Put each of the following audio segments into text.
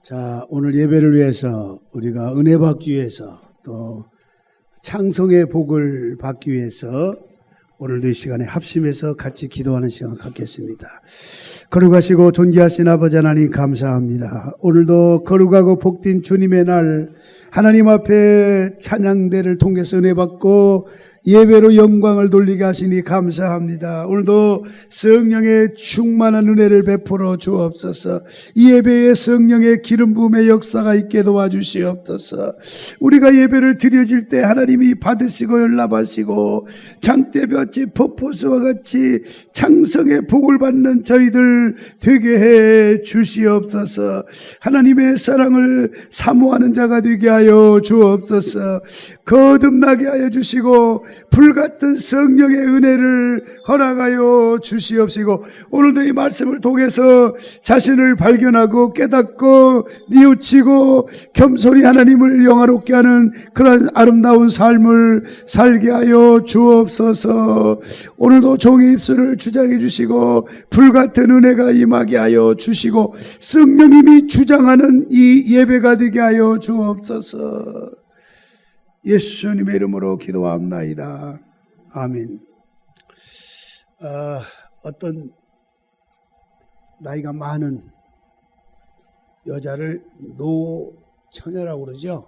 자, 오늘 예배를 위해서 우리가 은혜 받기 위해서 또 창성의 복을 받기 위해서 오늘도 이 시간에 합심해서 같이 기도하는 시간 갖겠습니다. 거룩하시고 존귀하신 아버지 하나님 감사합니다. 오늘도 거룩하고 복된 주님의 날 하나님 앞에 찬양대를 통해서 은혜 받고 예배로 영광을 돌리게 하시니 감사합니다. 오늘도 성령의 충만한 은혜를 베풀어 주옵소서. 이 예배에 성령의 기름 부음의 역사가 있게 도와주시옵소서. 우리가 예배를 드려질 때 하나님이 받으시고 연락하시고 장대볕이 퍼포스와 같이 창성의 복을 받는 저희들 되게 해 주시옵소서. 하나님의 사랑을 사모하는 자가 되게 하여 주옵소서. 거듭나게 하여 주시고 불같은 성령의 은혜를 허락하여 주시옵시고 오늘도 이 말씀을 통해서 자신을 발견하고 깨닫고 뉘우치고 겸손히 하나님을 영화롭게 하는 그런 아름다운 삶을 살게 하여 주옵소서. 오늘도 종의 입술을 주장해 주시고 불같은 은혜가 임하게 하여 주시고 성령님이 주장하는 이 예배가 되게 하여 주옵소서. 예수님의 이름으로 기도합나이다. 아멘. 어떤 나이가 많은 여자를 노처녀라고 그러죠.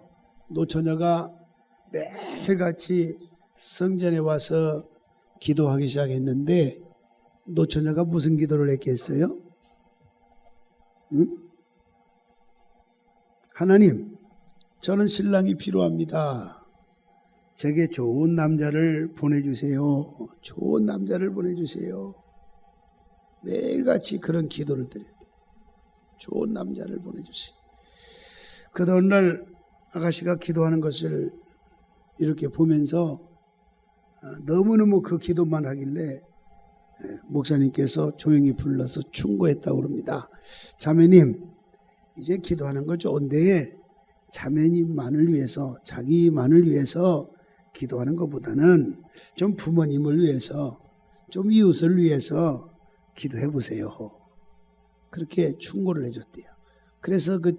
노처녀가 매일같이 성전에 와서 기도하기 시작했는데 노처녀가 무슨 기도를 했겠어요? 하나님, 저는 신랑이 필요합니다. 제게 좋은 남자를 보내주세요. 좋은 남자를 보내주세요. 매일같이 그런 기도를 드렸대요. 좋은 남자를 보내주세요. 그러다 어느 날 아가씨가 기도하는 것을 이렇게 보면서 너무너무 그 기도만 하길래 목사님께서 조용히 불러서 충고했다고 합니다. 자매님, 이제 기도하는 거 좋은데 자매님만을 위해서, 자기만을 위해서 기도하는 것보다는 좀 부모님을 위해서, 좀 이웃을 위해서 기도해 보세요. 그렇게 충고를 해줬대요. 그래서 그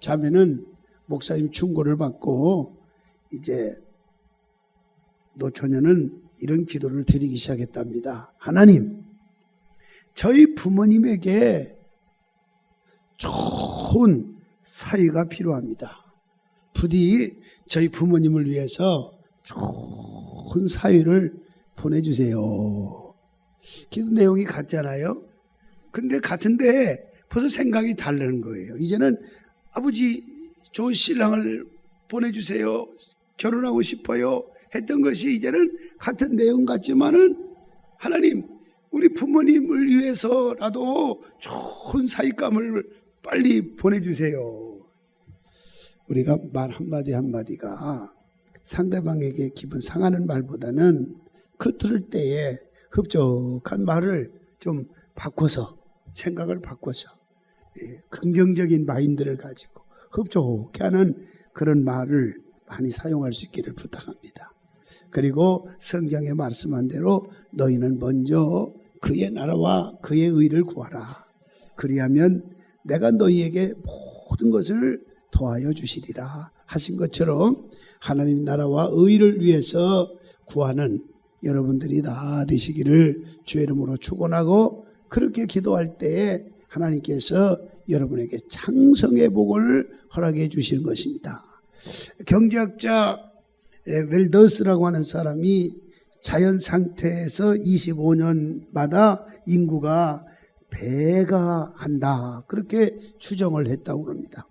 자매는 목사님 충고를 받고 이제 노처녀는 이런 기도를 드리기 시작했답니다. 하나님, 저희 부모님에게 좋은 사위가 필요합니다. 부디 저희 부모님을 위해서 좋은 사위를 보내주세요. 기도 내용이 같잖아요. 근데 같은데 벌써 생각이 다르는 거예요. 이제는 아버지 좋은 신랑을 보내주세요. 결혼하고 싶어요. 했던 것이 이제는 같은 내용 같지만은 하나님, 우리 부모님을 위해서라도 좋은 사위감을 빨리 보내주세요. 우리가 말 한마디 한마디가 상대방에게 기분 상하는 말보다는 그 들을 때에 흡족한 말을 좀 바꿔서, 생각을 바꿔서 긍정적인 마인드를 가지고 흡족해 하는 그런 말을 많이 사용할 수 있기를 부탁합니다. 그리고 성경에 말씀한 대로 너희는 먼저 그의 나라와 그의 의를 구하라. 그리하면 내가 너희에게 모든 것을 도와여 주시리라 하신 것처럼 하나님 나라와 의를 위해서 구하는 여러분들이 다 되시기를 주의 이름으로 축원하고, 그렇게 기도할 때에 하나님께서 여러분에게 창성의 복을 허락해 주시는 것입니다. 경제학자 웰더스라고 하는 사람이 자연 상태에서 25년마다 인구가 배가 한다, 그렇게 추정을 했다고 합니다.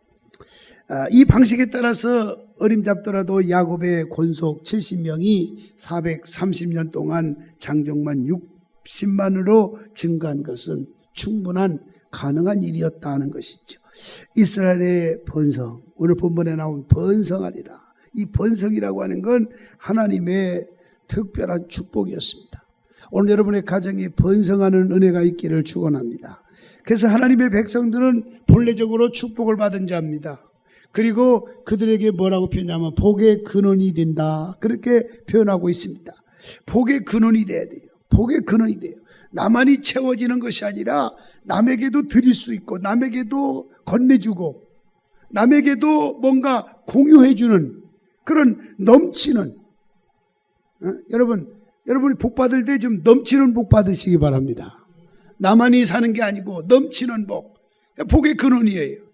이 방식에 따라서 어림잡더라도 야곱의 권속 70명이 430년 동안 장정만 60만으로 증가한 것은 충분한 가능한 일이었다는 것이죠. 이스라엘의 번성, 오늘 본문에 나온 번성하리라. 이 번성이라고 하는 건 하나님의 특별한 축복이었습니다. 오늘 여러분의 가정에 번성하는 은혜가 있기를 축원합니다. 그래서 하나님의 백성들은 본래적으로 축복을 받은 자입니다. 그리고 그들에게 뭐라고 표현하면 복의 근원이 된다, 그렇게 표현하고 있습니다. 복의 근원이 돼야 돼요. 복의 근원이 돼요. 나만이 채워지는 것이 아니라 남에게도 드릴 수 있고 남에게도 건네주고 남에게도 뭔가 공유해주는 그런 넘치는 여러분이 복 받을 때 좀 넘치는 복 받으시기 바랍니다. 나만이 사는 게 아니고 넘치는 복의 근원이에요.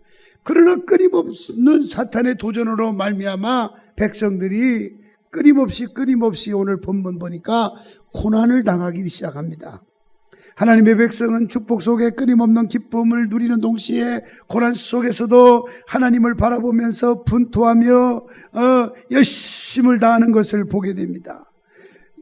그러나 끊임없는 사탄의 도전으로 말미암아 백성들이 끊임없이 오늘 본문 보니까 고난을 당하기 시작합니다. 하나님의 백성은 축복 속에 끊임없는 기쁨을 누리는 동시에 고난 속에서도 하나님을 바라보면서 분투하며 열심을 다하는 것을 보게 됩니다.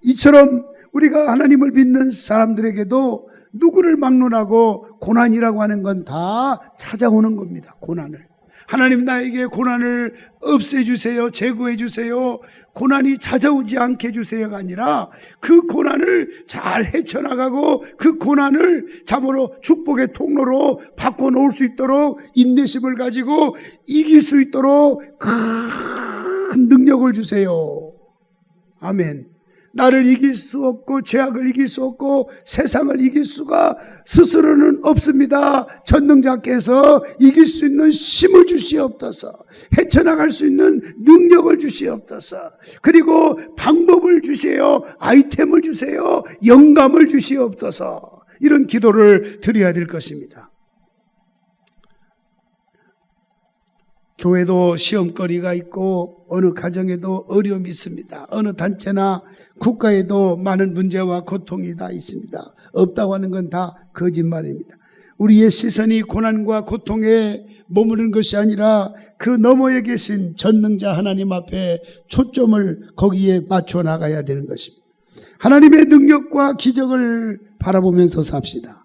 이처럼 우리가 하나님을 믿는 사람들에게도 누구를 막론하고 고난이라고 하는 건 다 찾아오는 겁니다. 고난을. 하나님 나에게 고난을 없애주세요. 제거해주세요. 고난이 찾아오지 않게 해주세요가 아니라 그 고난을 잘 헤쳐나가고 그 고난을 참으로 축복의 통로로 바꿔놓을 수 있도록 인내심을 가지고 이길 수 있도록 큰 능력을 주세요. 아멘. 나를 이길 수 없고 죄악을 이길 수 없고 세상을 이길 수가 스스로는 없습니다. 전능자께서 이길 수 있는 힘을 주시옵소서. 헤쳐나갈 수 있는 능력을 주시옵소서. 그리고 방법을 주세요. 아이템을 주세요. 영감을 주시옵소서. 이런 기도를 드려야 될 것입니다. 교회도 시험거리가 있고 어느 가정에도 어려움이 있습니다. 어느 단체나 국가에도 많은 문제와 고통이 다 있습니다. 없다고 하는 건 다 거짓말입니다. 우리의 시선이 고난과 고통에 머무르는 것이 아니라 그 너머에 계신 전능자 하나님 앞에 초점을 거기에 맞춰 나가야 되는 것입니다. 하나님의 능력과 기적을 바라보면서 삽시다.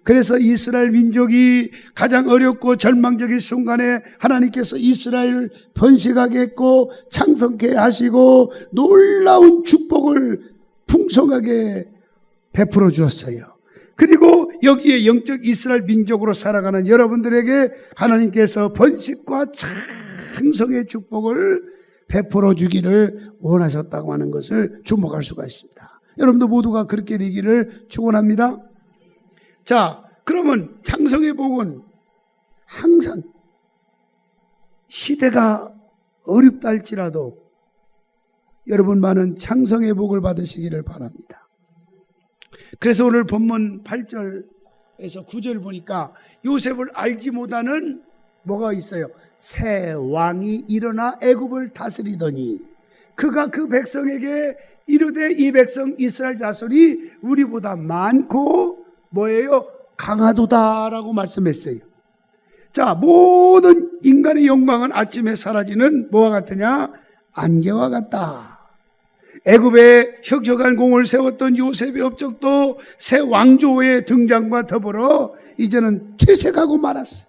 그래서 이스라엘 민족이 가장 어렵고 절망적인 순간에 하나님께서 이스라엘을 번식하게 했고 창성케 하시고 놀라운 축복을 풍성하게 베풀어 주었어요. 그리고 여기에 영적 이스라엘 민족으로 살아가는 여러분들에게 하나님께서 번식과 창성의 축복을 베풀어 주기를 원하셨다고 하는 것을 주목할 수가 있습니다. 여러분도 모두가 그렇게 되기를 축원합니다. 자, 그러면 창성의 복은 항상 시대가 어렵다 할지라도 여러분만은 창성의 복을 받으시기를 바랍니다. 그래서 오늘 본문 8절에서 9절 보니까 요셉을 알지 못하는 뭐가 있어요? 새 왕이 일어나 애굽을 다스리더니 그가 그 백성에게 이르되 이 백성 이스라엘 자손이 우리보다 많고 뭐예요? 강하도다라고 말씀했어요. 자, 모든 인간의 영광은 아침에 사라지는 뭐와 같으냐? 안개와 같다. 애굽에 혁혁한 공을 세웠던 요셉의 업적도 새 왕조의 등장과 더불어 이제는 퇴색하고 말았어.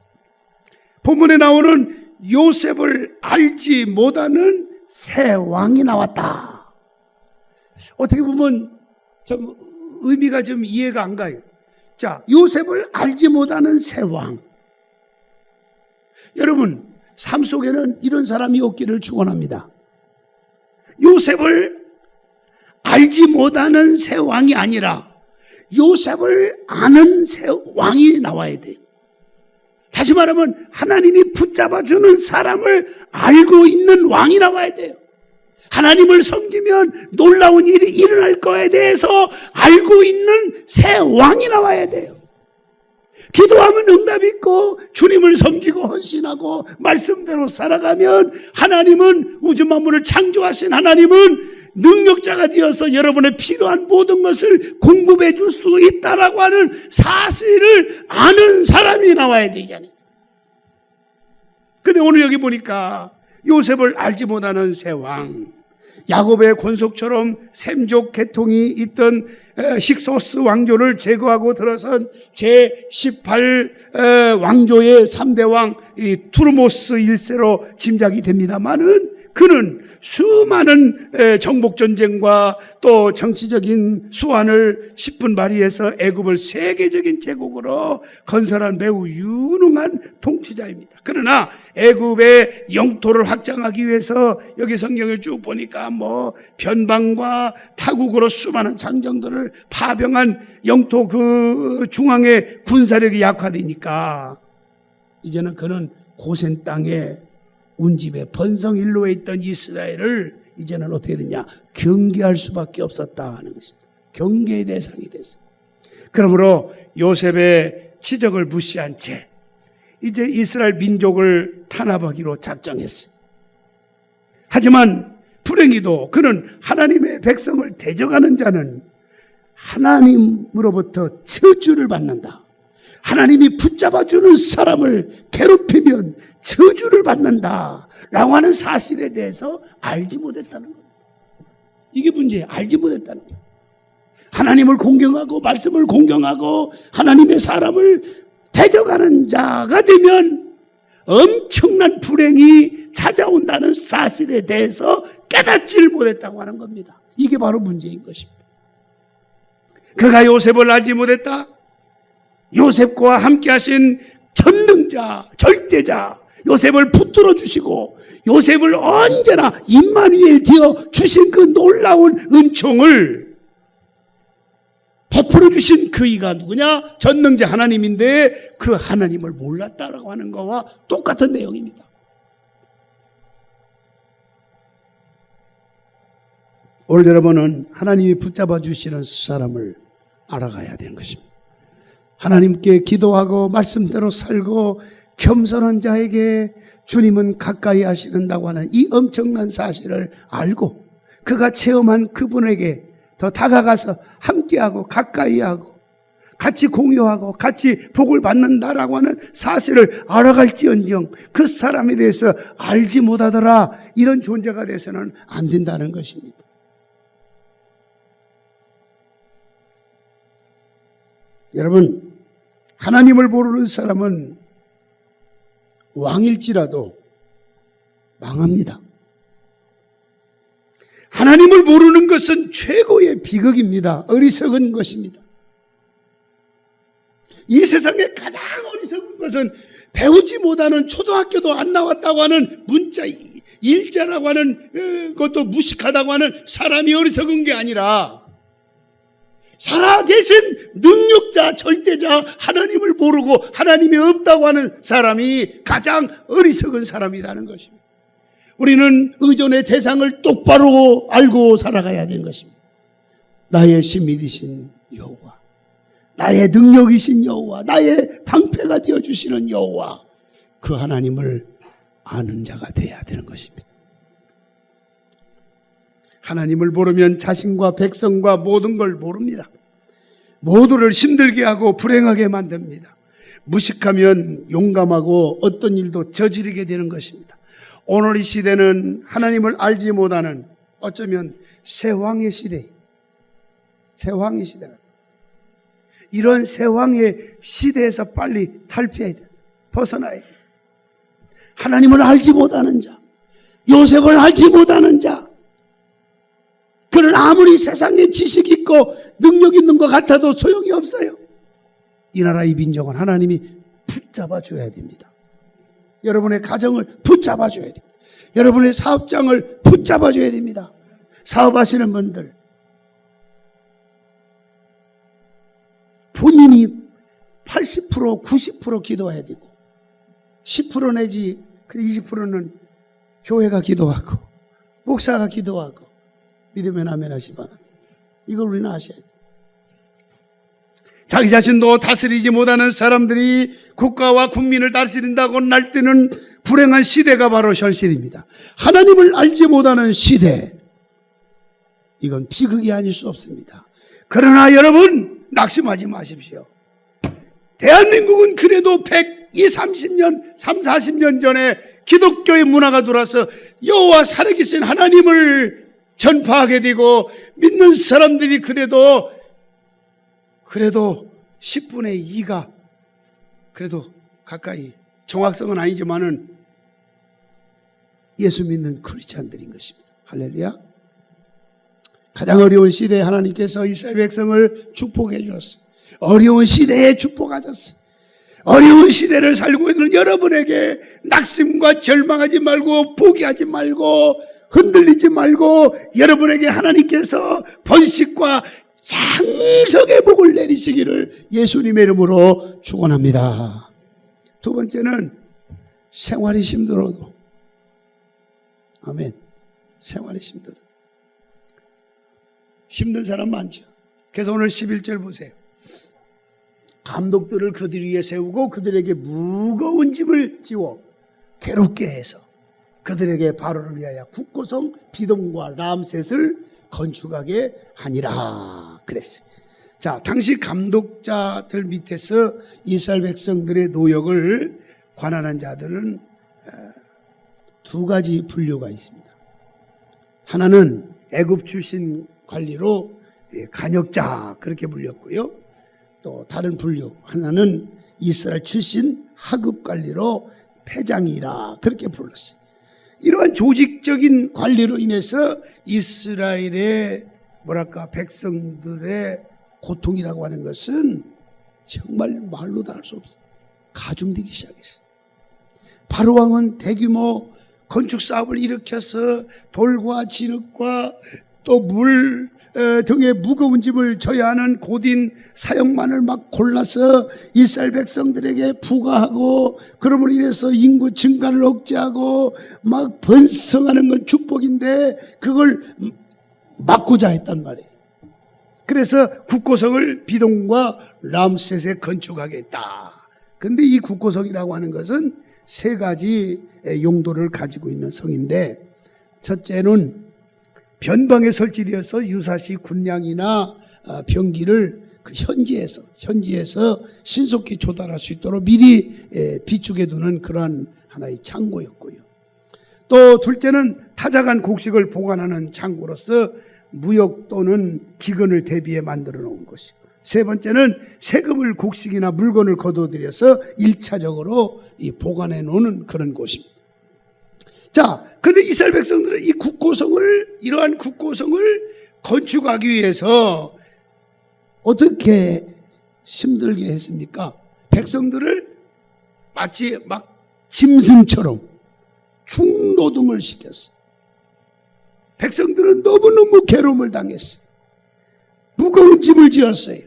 본문에 나오는 요셉을 알지 못하는 새 왕이 나왔다. 어떻게 보면 좀 의미가 좀 이해가 안 가요. 자, 요셉을 알지 못하는 새 왕. 여러분, 삶 속에는 이런 사람이 없기를 축원합니다. 요셉을 알지 못하는 새 왕이 아니라 요셉을 아는 새 왕이 나와야 돼요. 다시 말하면 하나님이 붙잡아주는 사람을 알고 있는 왕이 나와야 돼요. 하나님을 섬기면 놀라운 일이 일어날 거에 대해서 알고 있는 새 왕이 나와야 돼요. 기도하면 응답이 있고 주님을 섬기고 헌신하고 말씀대로 살아가면 하나님은 우주 만물을 창조하신 하나님은 능력자가 되어서 여러분의 필요한 모든 것을 공급해 줄 수 있다라고 하는 사실을 아는 사람이 나와야 되잖아요. 근데 오늘 여기 보니까 요셉을 알지 못하는 새 왕, 야곱의 권속처럼 셈족 계통이 있던 힉소스 왕조를 제거하고 들어선 제18 왕조의 3대 왕 투르모스 1세로 짐작이 됩니다만은 그는 수많은 정복전쟁과 또 정치적인 수완을 10분 발휘해서 애굽을 세계적인 제국으로 건설한 매우 유능한 통치자입니다. 그러나 애굽의 영토를 확장하기 위해서 여기 성경을 쭉 보니까 변방과 타국으로 수많은 장정들을 파병한 영토 그 중앙의 군사력이 약화되니까 이제는 그는 고센 땅에 운집에 번성일로에 있던 이스라엘을 이제는 어떻게 되냐, 경계할 수밖에 없었다 하는 것입니다. 경계의 대상이 됐어요. 그러므로 요셉의 치적을 무시한 채 이제 이스라엘 민족을 탄압하기로 작정했어요. 하지만 불행히도 그는 하나님의 백성을 대적하는 자는 하나님으로부터 저주를 받는다. 하나님이 붙잡아주는 사람을 괴롭히면 저주를 받는다 라고 하는 사실에 대해서 알지 못했다는 겁니다. 이게 문제예요. 알지 못했다는 거예요. 하나님을 공경하고 말씀을 공경하고 하나님의 사람을 대적하는 자가 되면 엄청난 불행이 찾아온다는 사실에 대해서 깨닫지를 못했다고 하는 겁니다. 이게 바로 문제인 것입니다. 그가 요셉을 알지 못했다. 요셉과 함께 하신 전능자, 절대자, 요셉을 붙들어 주시고 요셉을 언제나 임마누엘 되어 주신 그 놀라운 은총을 베풀어 주신 그 이가 누구냐? 전능자 하나님인데 그 하나님을 몰랐다라고 하는 것과 똑같은 내용입니다. 오늘 여러분은 하나님이 붙잡아 주시는 사람을 알아가야 되는 것입니다. 하나님께 기도하고 말씀대로 살고 겸손한 자에게 주님은 가까이 하시는다고 하는 이 엄청난 사실을 알고 그가 체험한 그분에게 더 다가가서 함께하고 가까이하고 같이 공유하고 같이 복을 받는다라고 하는 사실을 알아갈지언정 그 사람에 대해서 알지 못하더라 이런 존재가 돼서는 안 된다는 것입니다. 여러분, 하나님을 모르는 사람은 왕일지라도 망합니다. 하나님을 모르는 것은 최고의 비극입니다. 어리석은 것입니다. 이 세상에 가장 어리석은 것은 배우지 못하는 초등학교도 안 나왔다고 하는 문자 일자라고 하는 것도 무식하다고 하는 사람이 어리석은 게 아니라 살아계신 능력자, 절대자, 하나님을 모르고 하나님이 없다고 하는 사람이 가장 어리석은 사람이라는 것입니다. 우리는 의존의 대상을 똑바로 알고 살아가야 되는 것입니다. 나의 신이 되신 여호와, 나의 능력이신 여호와, 나의 방패가 되어주시는 여호와, 그 하나님을 아는 자가 되어야 되는 것입니다. 하나님을 모르면 자신과 백성과 모든 걸 모릅니다. 모두를 힘들게 하고 불행하게 만듭니다. 무식하면 용감하고 어떤 일도 저지르게 되는 것입니다. 오늘 이 시대는 하나님을 알지 못하는 어쩌면 새왕의 시대, 새왕의 시대가 이런 새왕의 시대에서 빨리 탈피해야 돼요. 벗어나야 돼요. 하나님을 알지 못하는 자, 요셉을 알지 못하는 자, 그는 아무리 세상에 지식 있고 능력 있는 것 같아도 소용이 없어요. 이 나라 이 민족은 하나님이 붙잡아 줘야 됩니다. 여러분의 가정을 붙잡아 줘야 됩니다. 여러분의 사업장을 붙잡아 줘야 됩니다. 사업하시는 분들 본인이 80% 90% 기도해야 되고 10% 내지 20%는 교회가 기도하고 목사가 기도하고 믿으면 아멘 하시 바랍니다. 이걸 우리는 아셔야 돼요. 자기 자신도 다스리지 못하는 사람들이 국가와 국민을 다스린다고 날뛰는 불행한 시대가 바로 현실입니다. 하나님을 알지 못하는 시대, 이건 비극이 아닐 수 없습니다. 그러나 여러분 낙심하지 마십시오. 대한민국은 그래도 120, 30년, 40년 전에 기독교의 문화가 들어와서 여호와 살아계신 하나님을 전파하게 되고 믿는 사람들이 그래도 10분의 2가 그래도 가까이, 정확성은 아니지만은 예수 믿는 크리스찬들인 것입니다. 할렐루야. 가장 어려운 시대에 하나님께서 이스라엘 백성을 축복해 주었어요. 어려운 시대에 축복하셨어요. 어려운 시대를 살고 있는 여러분에게 낙심과 절망하지 말고 포기하지 말고 흔들리지 말고 여러분에게 하나님께서 번식과 장성의 복을 내리시기를 예수님의 이름으로 축원합니다. 두 번째는 생활이 힘들어도, 아멘, 생활이 힘들어도. 힘든 사람 많죠. 그래서 오늘 11절 보세요. 감독들을 그들 위에 세우고 그들에게 무거운 짐을 지워 괴롭게 해서 그들에게 바로를 위하여 국고성 비돔과 람셋을 건축하게 하니라 그랬어요. 자, 당시 감독자들 밑에서 이스라엘 백성들의 노역을 관할한 자들은 두 가지 분류가 있습니다. 하나는 애굽 출신 관리로 간역자 그렇게 불렸고요. 또 다른 분류 하나는 이스라엘 출신 하급 관리로 패장이라 그렇게 불렀어요. 이러한 조직적인 관리로 인해서 이스라엘의 백성들의 고통이라고 하는 것은 정말 말로 다 할 수 없어요. 가중되기 시작했어요. 바로 왕은 대규모 건축 사업을 일으켜서 돌과 진흙과 또 물 등의 무거운 짐을 져야 하는 고딘 사역만을 막 골라서 이스라엘 백성들에게 부과하고, 그러므로 인해서 인구 증가를 억제하고 막 번성하는 건 축복인데 그걸 막고자 했단 말이에요. 그래서 국고성을 비돔과 람셋에 건축하게 했다. 근데 이 국고성이라고 하는 것은 세 가지 용도를 가지고 있는 성인데, 첫째는 변방에 설치되어서 유사시 군량이나 병기를 그 현지에서 신속히 조달할 수 있도록 미리 비축해 두는 그러한 하나의 창고였고요. 또 둘째는 타작한 곡식을 보관하는 창고로서 무역 또는 기근을 대비해 만들어 놓은 것이고, 세 번째는 세금을 곡식이나 물건을 거둬들여서 1차적으로 보관해 놓는 그런 곳입니다. 자, 그런데 이스라엘 백성들은 이러한 국고성을 건축하기 위해서 어떻게 힘들게 했습니까? 백성들을 마치 막 짐승처럼 중노동을 시켰어요. 백성들은 너무너무 괴로움을 당했어요. 무거운 짐을 지었어요.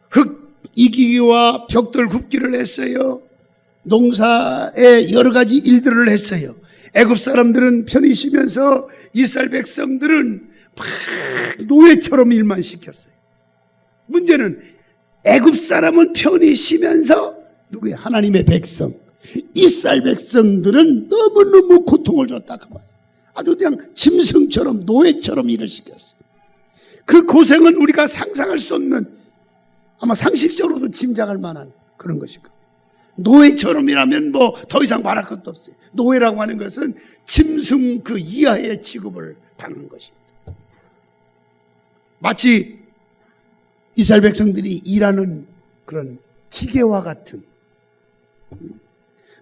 흙 이기기와 벽돌 굽기를 했어요. 농사에 여러 가지 일들을 했어요. 애굽 사람들은 편히 쉬면서 이스라엘 백성들은 막 노예처럼 일만 시켰어요. 문제는 애굽 사람은 편히 쉬면서 누구예요? 하나님의 백성, 이스라엘 백성들은 너무너무 고통을 줬다 그 말이에요. 아주 그냥 짐승처럼 노예처럼 일을 시켰어요. 그 고생은 우리가 상상할 수 없는, 아마 상식적으로도 짐작할 만한 그런 것일 겁니다. 노예처럼 일하면 뭐 더 이상 말할 것도 없어요. 노예라고 하는 것은 짐승 그 이하의 취급을 받는 것입니다. 마치 이스라엘 백성들이 일하는 그런 기계와 같은,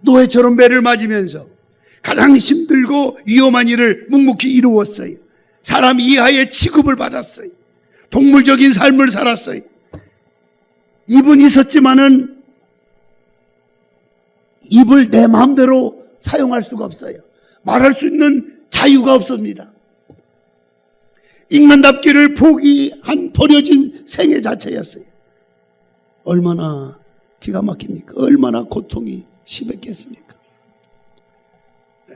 노예처럼 매를 맞으면서 가장 힘들고 위험한 일을 묵묵히 이루었어요. 사람 이하의 취급을 받았어요. 동물적인 삶을 살았어요. 입은 있었지만은 입을 내 마음대로 사용할 수가 없어요. 말할 수 있는 자유가 없습니다. 인간답기를 포기한 버려진 생애 자체였어요. 얼마나 기가 막힙니까? 얼마나 고통이 심했겠습니까?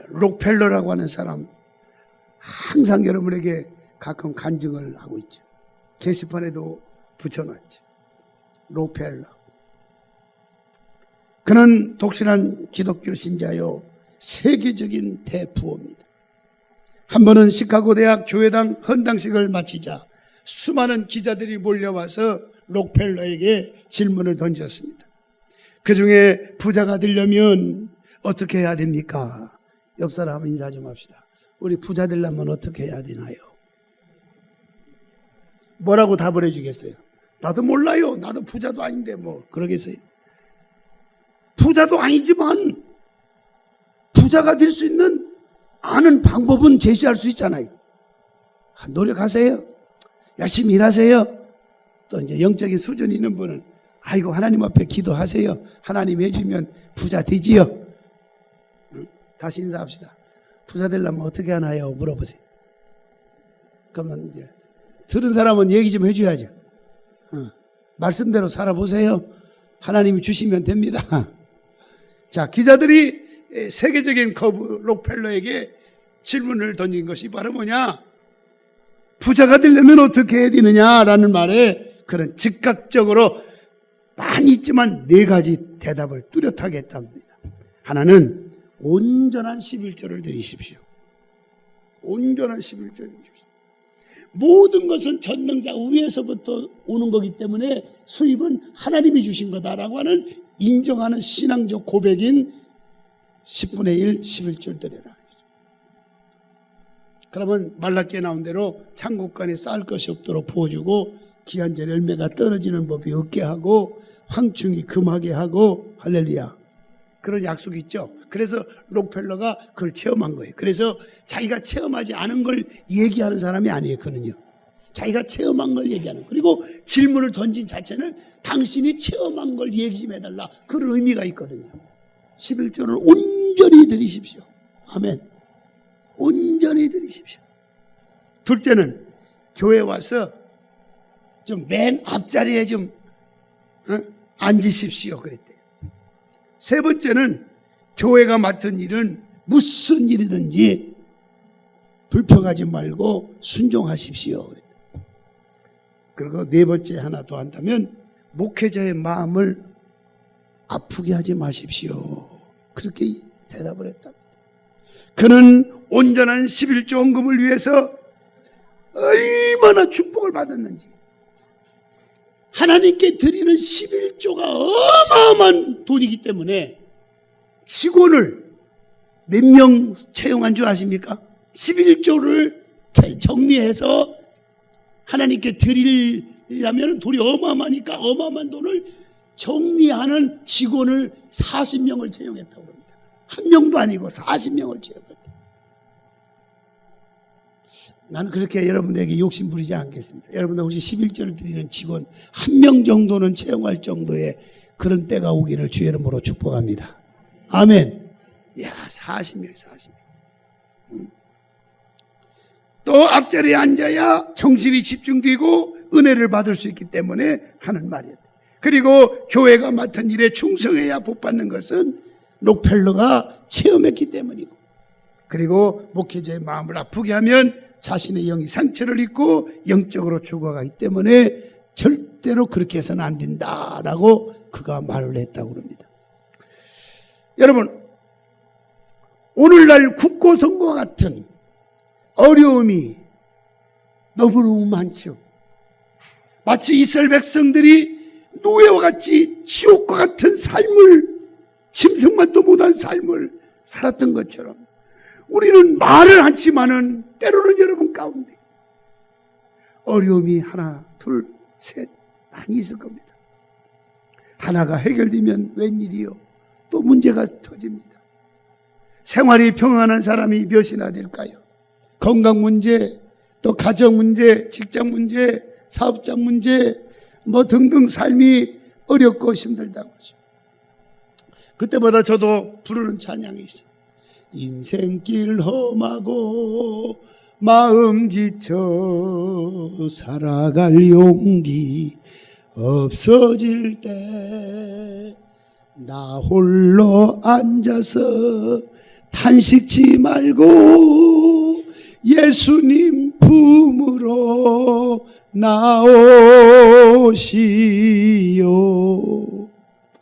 록펠러라고 하는 사람, 항상 여러분에게 가끔 간증을 하고 있죠. 게시판에도 붙여놨죠. 록펠러. 그는 독실한 기독교 신자요, 세계적인 대부호입니다. 한 번은 시카고 대학 교회당 헌당식을 마치자 수많은 기자들이 몰려와서 록펠러에게 질문을 던졌습니다. 그 중에 부자가 되려면 어떻게 해야 됩니까? 옆 사람 인사 좀 합시다. 우리 부자 되려면 어떻게 해야 되나요? 뭐라고 답을 해주겠어요? 나도 몰라요. 나도 부자도 아닌데 뭐 그러겠어요? 부자도 아니지만 부자가 될 수 있는 아는 방법은 제시할 수 있잖아요. 노력하세요. 열심히 일하세요. 또 이제 영적인 수준이 있는 분은 아이고 하나님 앞에 기도하세요. 하나님 해주면 부자 되지요. 다시 인사합시다. 부자 되려면 어떻게 하나요? 물어보세요. 그러면 이제 들은 사람은 얘기 좀 해줘야죠. 말씀대로 살아보세요. 하나님이 주시면 됩니다. 자, 기자들이 세계적인 거부 록펠러에게 질문을 던진 것이 바로 뭐냐? 부자가 되려면 어떻게 해야 되느냐라는 말에 그런 즉각적으로 많이 있지만 4가지 대답을 뚜렷하게 했답니다. 하나는 온전한 11조를 드리십시오. 온전한 11조를 드리십시오. 모든 것은 전능자 위에서부터 오는 거기 때문에 수입은 하나님이 주신 거다라고 하는 인정하는 신앙적 고백인 10분의 1, 11조를 드려라. 그러면 말라기에 나온 대로 창고간에 쌓을 것이 없도록 부어주고 기한절 열매가 떨어지는 법이 없게 하고 황충이 금하게 하고 할렐루야. 그런 약속이 있죠. 그래서 록펠러가 그걸 체험한 거예요. 그래서 자기가 체험하지 않은 걸 얘기하는 사람이 아니에요. 그는요. 자기가 체험한 걸 얘기하는. 그리고 질문을 던진 자체는 당신이 체험한 걸 얘기 좀 해달라. 그런 의미가 있거든요. 11조를 온전히 드리십시오. 아멘. 온전히 드리십시오. 둘째는 교회 와서 좀 맨 앞자리에 좀 앉으십시오. 그랬대요. 세 번째는 교회가 맡은 일은 무슨 일이든지 불평하지 말고 순종하십시오. 그랬대요. 그리고 네 번째 하나 더 한다면 목회자의 마음을 아프게 하지 마십시오. 그렇게 대답을 했답니다. 그는 온전한 11조 헌금을 위해서 얼마나 축복을 받았는지, 하나님께 드리는 11조가 어마어마한 돈이기 때문에 직원을 몇 명 채용한 줄 아십니까? 11조를 정리해서 하나님께 드리려면 돈이 어마어마하니까 어마어마한 돈을 정리하는 직원을 40명을 채용했다고 합니다. 한 명도 아니고 40명을 채용했다. 나는 그렇게 여러분들에게 욕심 부리지 않겠습니다. 여러분들 혹시 11조를 드리는 직원 한 명 정도는 채용할 정도의 그런 때가 오기를 주의 이름으로 축복합니다. 아멘. 야, 40명. 또 앞자리에 앉아야 정신이 집중되고 은혜를 받을 수 있기 때문에 하는 말이었다. 그리고 교회가 맡은 일에 충성해야 복받는 것은 록펠러가 체험했기 때문이고, 그리고 목회자의 마음을 아프게 하면 자신의 영이 상처를 입고 영적으로 죽어가기 때문에 절대로 그렇게 해서는 안 된다라고 그가 말을 했다고 합니다. 여러분, 오늘날 국고선거와 같은 어려움이 너무너무 많죠. 마치 이스라엘 백성들이 노예와 같이 지옥과 같은 삶을, 짐승만도 못한 삶을 살았던 것처럼 우리는 말을 하지만은 때로는 여러분 가운데 어려움이 하나, 둘, 셋 많이 있을 겁니다. 하나가 해결되면 웬일이요? 또 문제가 터집니다. 생활이 평안한 사람이 몇이나 될까요? 건강 문제, 또 가정 문제, 직장 문제, 사업장 문제, 뭐 등등 삶이 어렵고 힘들다고 하죠. 그때마다 저도 부르는 찬양이 있어요. 인생길 험하고 마음 지쳐 살아갈 용기 없어질 때 나 홀로 앉아서 탄식치 말고 예수님 품으로 나오시오.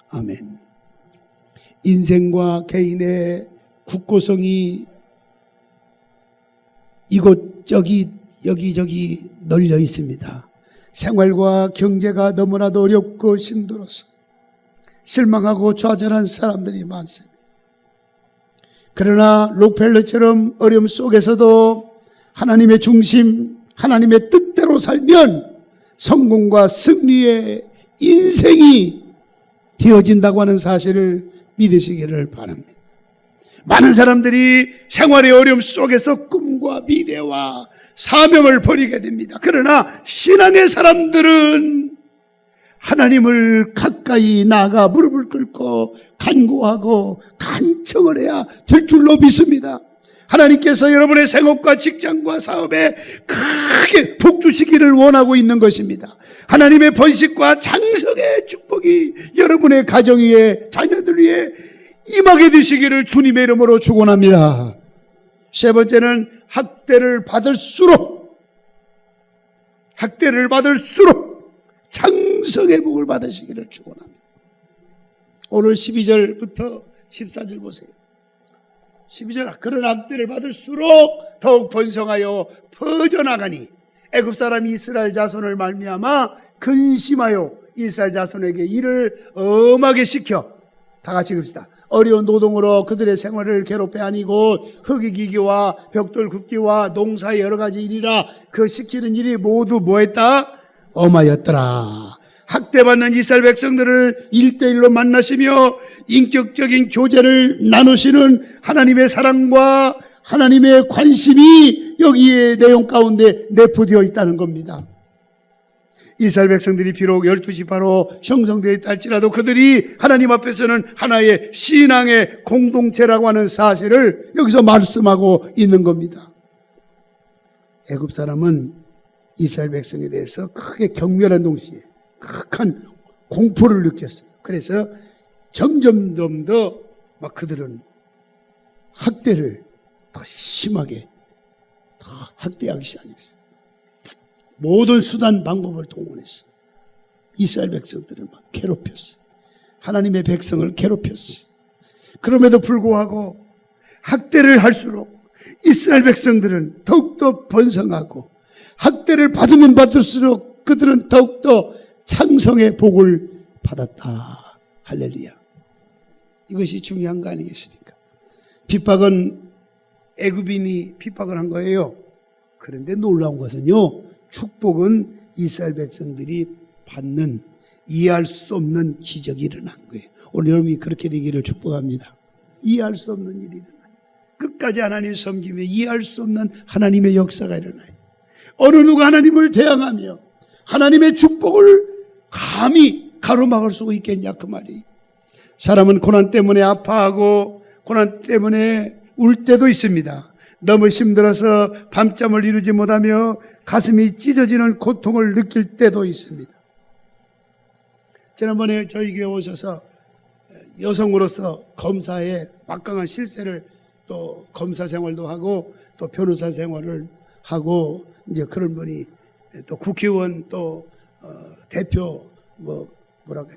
아멘. 인생과 개인의 국고성이 이곳저기 여기저기 널려 있습니다. 생활과 경제가 너무나도 어렵고 힘들어서 실망하고 좌절한 사람들이 많습니다. 그러나 록펠러처럼 어려움 속에서도 하나님의 중심, 하나님의 뜻대로 살면 성공과 승리의 인생이 되어진다고 하는 사실을 믿으시기를 바랍니다. 많은 사람들이 생활의 어려움 속에서 꿈과 미래와 사명을 버리게 됩니다. 그러나 신앙의 사람들은 하나님을 가까이 나아가 무릎을 꿇고 간구하고 간청을 해야 될 줄로 믿습니다. 하나님께서 여러분의 생업과 직장과 사업에 크게 복 주시기를 원하고 있는 것입니다. 하나님의 번식과 장성의 축복이 여러분의 가정 위에, 자녀들 위에 임하게 되시기를 주님의 이름으로 축원합니다. 세 번째는 학대를 받을수록 장성의 복을 받으시기를 축원합니다. 오늘 12절부터 14절 보세요. 12절, 그런 학대를 받을수록 더욱 번성하여 퍼져나가니 애굽 사람이 이스라엘 자손을 말미암아 근심하여 이스라엘 자손에게 이를 엄하게 시켜, 다 같이 읽읍시다. 어려운 노동으로 그들의 생활을 괴롭게 하니고 흙이 기기와 벽돌 굽기와 농사의 여러 가지 일이라 그 시키는 일이 모두 뭐했다? 엄하였더라. 학대받는 이스라엘 백성들을 1대1로 만나시며 인격적인 교제를 나누시는 하나님의 사랑과 하나님의 관심이 여기에 내용 가운데 내포되어 있다는 겁니다. 이스라엘 백성들이 비록 12지파로 형성되어 있다 할지라도 그들이 하나님 앞에서는 하나의 신앙의 공동체라고 하는 사실을 여기서 말씀하고 있는 겁니다. 애굽 사람은 이스라엘 백성에 대해서 크게 경멸한 동시에 극한 공포를 느꼈어요. 그래서 점점 더 막 그들은 학대를 더 심하게 더 학대하기 시작했어요. 모든 수단 방법을 동원했어요. 이스라엘 백성들을 막 괴롭혔어요. 하나님의 백성을 괴롭혔어요. 그럼에도 불구하고 학대를 할수록 이스라엘 백성들은 더욱더 번성하고 학대를 받으면 받을수록 그들은 더욱더 창성의 복을 받았다. 할렐루야. 이것이 중요한 거 아니겠습니까? 핍박은 애굽인이 핍박을 한 거예요. 그런데 놀라운 것은요, 축복은 이스라엘 백성들이 받는 이해할 수 없는 기적이 일어난 거예요. 오늘 여러분이 그렇게 되기를 축복합니다. 이해할 수 없는 일이 일어나요. 끝까지 하나님을 섬기며 이해할 수 없는 하나님의 역사가 일어나요. 어느 누가 하나님을 대항하며 하나님의 축복을 감히 가로막을 수 있겠냐 그 말이. 사람은 고난 때문에 아파하고 고난 때문에 울 때도 있습니다. 너무 힘들어서 밤잠을 이루지 못하며 가슴이 찢어지는 고통을 느낄 때도 있습니다. 지난번에 저희 교회 오셔서 여성으로서 검사의 막강한 실세를, 또 검사 생활도 하고 또 변호사 생활을 하고 이제 그런 분이 또 국회의원 또 대표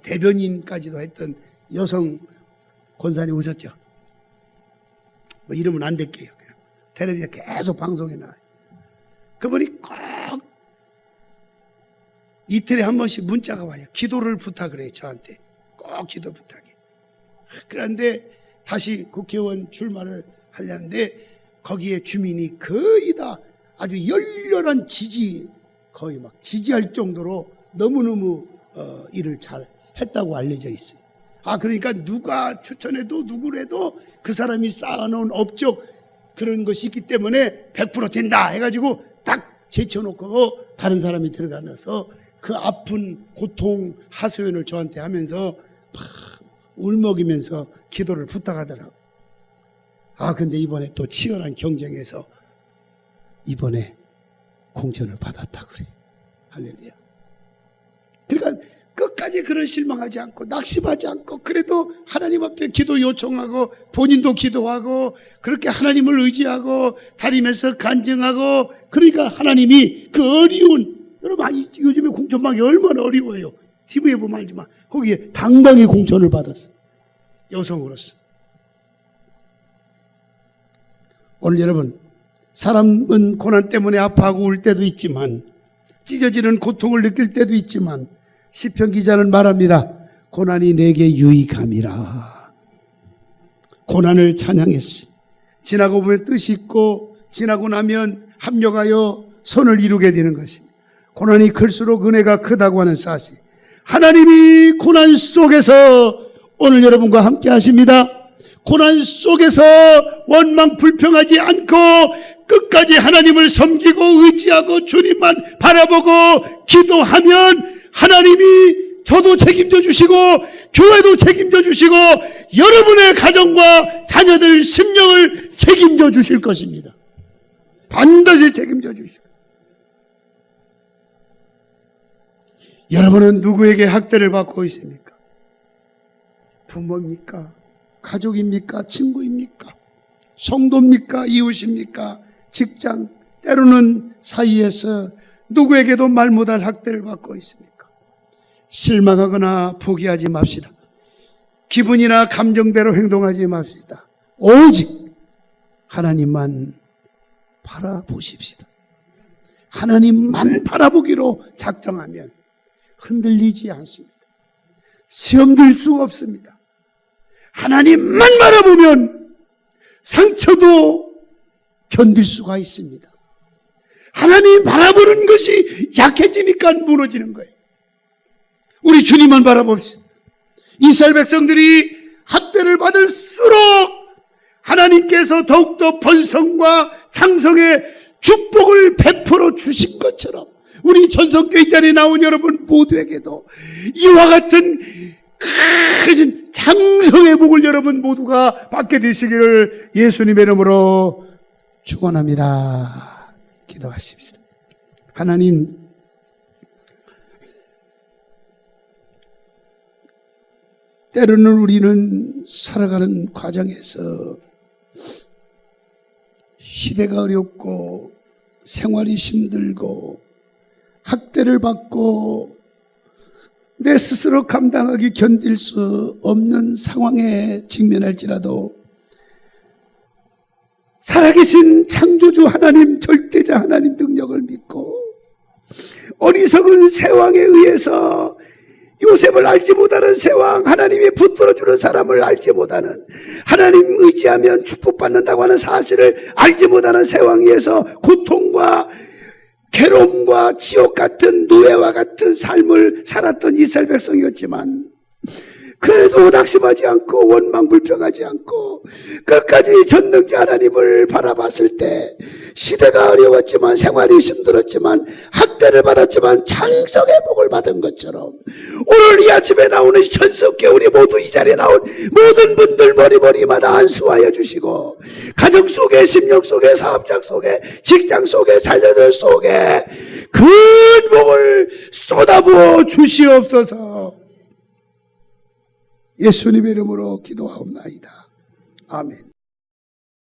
대변인까지도 했던 여성 권사님 오셨죠. 뭐 이름은 안 될게요. 텔레비전 계속 방송에 나와요. 그분이 꼭 이틀에 한 번씩 문자가 와요. 기도를 부탁을 해요. 저한테 꼭 기도 부탁해. 그런데 다시 국회의원 출마를 하려는데 거기에 주민이 거의 다 아주 열렬한 지지, 거의 막 지지할 정도로 너무너무 일을 잘 했다고 알려져 있어요. 그러니까 누가 추천해도 누구래도 그 사람이 쌓아놓은 업적 그런 것이 있기 때문에 100% 된다 해가지고 딱 제쳐놓고 다른 사람이 들어가면서 그 아픈 고통 하소연을 저한테 하면서 막 울먹이면서 기도를 부탁하더라고요. 근데 이번에 또 치열한 경쟁에서 이번에 공천을 받았다고 그래. 할렐루야. 그러니까 끝까지 그런 실망하지 않고 낙심하지 않고 그래도 하나님 앞에 기도 요청하고 본인도 기도하고 그렇게 하나님을 의지하고 다니면서 간증하고, 그러니까 하나님이 그 어려운, 여러분 요즘에 공천망이 얼마나 어려워요. TV에 보면 알지만 거기에 당당히 공천을 받았어. 여성으로서. 오늘 여러분, 사람은 고난 때문에 아파하고 울 때도 있지만 찢어지는 고통을 느낄 때도 있지만 시편 기자는 말합니다. 고난이 내게 유익함이라. 고난을 찬양했어. 지나고 보면 뜻이 있고 지나고 나면 합력하여 선을 이루게 되는 것입니다. 고난이 클수록 은혜가 크다고 하는 사실. 하나님이 고난 속에서 오늘 여러분과 함께 하십니다. 고난 속에서 원망 불평하지 않고 끝까지 하나님을 섬기고 의지하고 주님만 바라보고 기도하면 하나님이 저도 책임져 주시고 교회도 책임져 주시고 여러분의 가정과 자녀들 심령을 책임져 주실 것입니다. 반드시 책임져 주시고. 여러분은 누구에게 학대를 받고 있습니까? 부모입니까? 가족입니까? 친구입니까? 성도입니까? 이웃입니까? 직장, 때로는 사이에서 누구에게도 말 못할 학대를 받고 있습니까? 실망하거나 포기하지 맙시다. 기분이나 감정대로 행동하지 맙시다. 오직 하나님만 바라보십시다. 하나님만 바라보기로 작정하면 흔들리지 않습니다. 시험 들 수가 없습니다. 하나님만 바라보면 상처도 견딜 수가 있습니다. 하나님 바라보는 것이 약해지니까 무너지는 거예요. 우리 주님만 바라봅시다. 이스라엘 백성들이 학대를 받을수록 하나님께서 더욱더 번성과 창성의 축복을 베풀어 주신 것처럼 우리 전성교회 자리에 나온 여러분 모두에게도 이와 같은 큰 창성의 복을 여러분 모두가 받게 되시기를 예수님의 이름으로 축원합니다. 기도하십시다. 하나님, 때로는 우리는 살아가는 과정에서 시대가 어렵고 생활이 힘들고 학대를 받고 내 스스로 감당하기 견딜 수 없는 상황에 직면할지라도 살아계신 창조주 하나님, 절대자 하나님 능력을 믿고 어리석은 세왕에 의해서 요셉을 알지 못하는 세왕, 하나님이 붙들어주는 사람을 알지 못하는, 하나님 의지하면 축복받는다고 하는 사실을 알지 못하는 세왕에 의해서 고통과 괴로움과 지옥 같은 노예와 같은 삶을 살았던 이스라엘 백성이었지만 그래도 낙심하지 않고 원망 불평하지 않고 끝까지 전능자 하나님을 바라봤을 때 시대가 어려웠지만 생활이 힘들었지만 학대를 받았지만 창성의 복을 받은 것처럼 오늘 이 아침에 나오는 전성교회 우리 모두 이 자리에 나온 모든 분들 머리마다 안수하여 주시고 가정 속에, 심령 속에, 사업장 속에, 직장 속에, 자녀들 속에 큰 복을 쏟아부어 주시옵소서. 예수님의 이름으로 기도하옵나이다. 아멘.